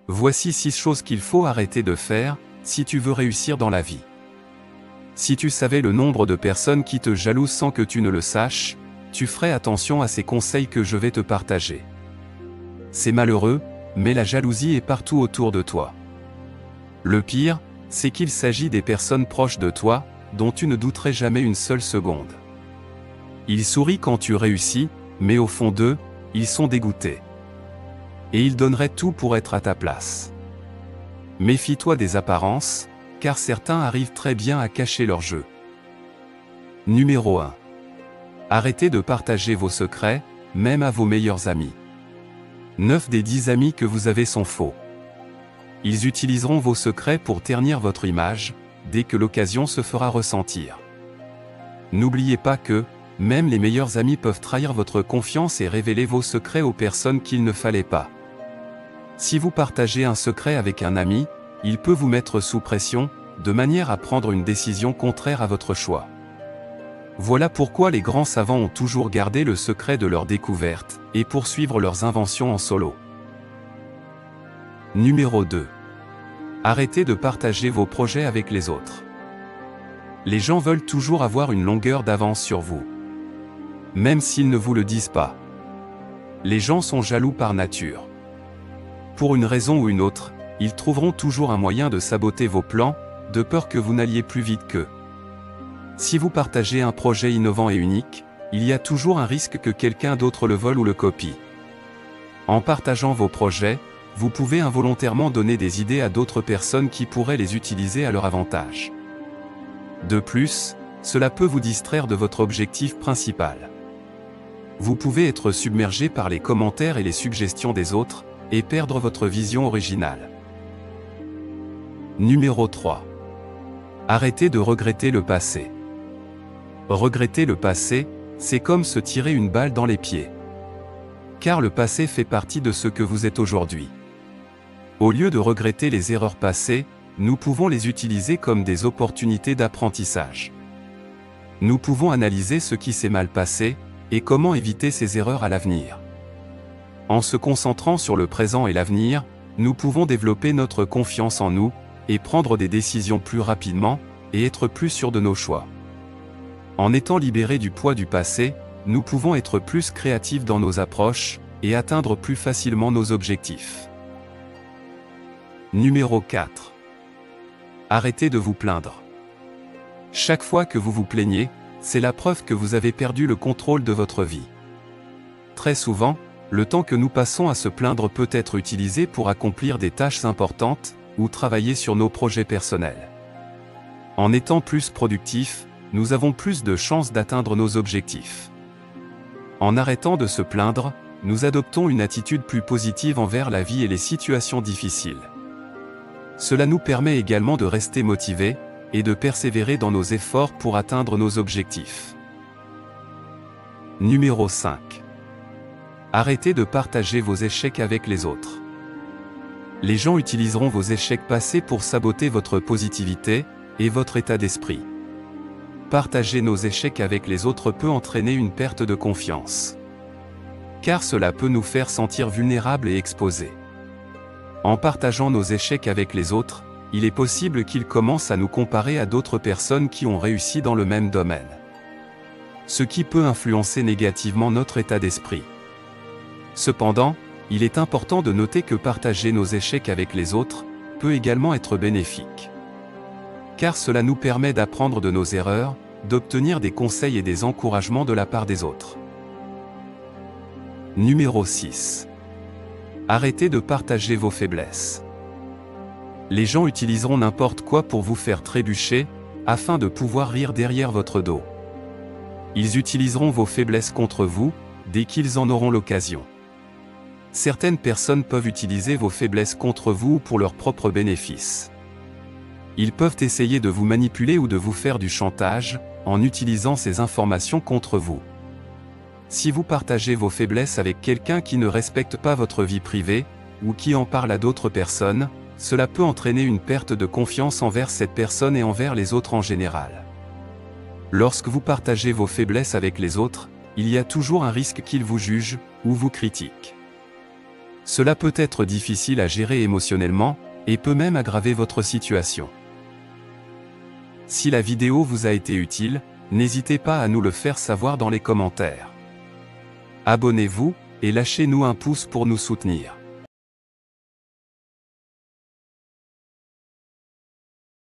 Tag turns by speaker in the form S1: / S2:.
S1: Voici 6 choses qu'il faut arrêter de faire, si tu veux réussir dans la vie. Si tu savais le nombre de personnes qui te jalousent sans que tu ne le saches, tu ferais attention à ces conseils que je vais te partager. C'est malheureux, mais la jalousie est partout autour de toi. Le pire, c'est qu'il s'agit des personnes proches de toi, dont tu ne douterais jamais une seule seconde. Ils sourient quand tu réussis, mais au fond d'eux, ils sont dégoûtés. Et ils donneraient tout pour être à ta place. Méfie-toi des apparences, car certains arrivent très bien à cacher leur jeu. Numéro 1. Arrêtez de partager vos secrets, même à vos meilleurs amis. 9 des 10 amis que vous avez sont faux. Ils utiliseront vos secrets pour ternir votre image, dès que l'occasion se fera ressentir. N'oubliez pas que, même les meilleurs amis peuvent trahir votre confiance et révéler vos secrets aux personnes qu'il ne fallait pas. Si vous partagez un secret avec un ami, il peut vous mettre sous pression, de manière à prendre une décision contraire à votre choix. Voilà pourquoi les grands savants ont toujours gardé le secret de leurs découvertes, et poursuivre leurs inventions en solo. Numéro 2. Arrêtez de partager vos projets avec les autres. Les gens veulent toujours avoir une longueur d'avance sur vous. Même s'ils ne vous le disent pas. Les gens sont jaloux par nature. Pour une raison ou une autre, ils trouveront toujours un moyen de saboter vos plans, de peur que vous n'alliez plus vite qu'eux. Si vous partagez un projet innovant et unique, il y a toujours un risque que quelqu'un d'autre le vole ou le copie. En partageant vos projets, vous pouvez involontairement donner des idées à d'autres personnes qui pourraient les utiliser à leur avantage. De plus, cela peut vous distraire de votre objectif principal. Vous pouvez être submergé par les commentaires et les suggestions des autres, et perdre votre vision originale. Numéro 3. Arrêtez de regretter le passé. Regretter le passé, c'est comme se tirer une balle dans les pieds. Car le passé fait partie de ce que vous êtes aujourd'hui. Au lieu de regretter les erreurs passées, nous pouvons les utiliser comme des opportunités d'apprentissage. Nous pouvons analyser ce qui s'est mal passé, et comment éviter ces erreurs à l'avenir. En se concentrant sur le présent et l'avenir, nous pouvons développer notre confiance en nous, et prendre des décisions plus rapidement, et être plus sûrs de nos choix. En étant libérés du poids du passé, nous pouvons être plus créatifs dans nos approches, et atteindre plus facilement nos objectifs. Numéro 4. Arrêtez de vous plaindre. Chaque fois que vous vous plaignez, c'est la preuve que vous avez perdu le contrôle de votre vie. Très souvent, le temps que nous passons à se plaindre peut être utilisé pour accomplir des tâches importantes, ou travailler sur nos projets personnels. En étant plus productifs, nous avons plus de chances d'atteindre nos objectifs. En arrêtant de se plaindre, nous adoptons une attitude plus positive envers la vie et les situations difficiles. Cela nous permet également de rester motivés, et de persévérer dans nos efforts pour atteindre nos objectifs. Numéro 5. Arrêtez de partager vos échecs avec les autres. Les gens utiliseront vos échecs passés pour saboter votre positivité, et votre état d'esprit. Partager nos échecs avec les autres peut entraîner une perte de confiance. Car cela peut nous faire sentir vulnérables et exposés. En partageant nos échecs avec les autres, il est possible qu'ils commencent à nous comparer à d'autres personnes qui ont réussi dans le même domaine. Ce qui peut influencer négativement notre état d'esprit. Cependant, il est important de noter que partager nos échecs avec les autres peut également être bénéfique. Car cela nous permet d'apprendre de nos erreurs, d'obtenir des conseils et des encouragements de la part des autres. Numéro 6. Arrêtez de partager vos faiblesses. Les gens utiliseront n'importe quoi pour vous faire trébucher, afin de pouvoir rire derrière votre dos. Ils utiliseront vos faiblesses contre vous, dès qu'ils en auront l'occasion. Certaines personnes peuvent utiliser vos faiblesses contre vous pour leur propre bénéfice. Ils peuvent essayer de vous manipuler ou de vous faire du chantage, en utilisant ces informations contre vous. Si vous partagez vos faiblesses avec quelqu'un qui ne respecte pas votre vie privée, ou qui en parle à d'autres personnes, cela peut entraîner une perte de confiance envers cette personne et envers les autres en général. Lorsque vous partagez vos faiblesses avec les autres, il y a toujours un risque qu'ils vous jugent, ou vous critiquent. Cela peut être difficile à gérer émotionnellement, et peut même aggraver votre situation. Si la vidéo vous a été utile, n'hésitez pas à nous le faire savoir dans les commentaires. Abonnez-vous, et lâchez-nous un pouce pour nous soutenir.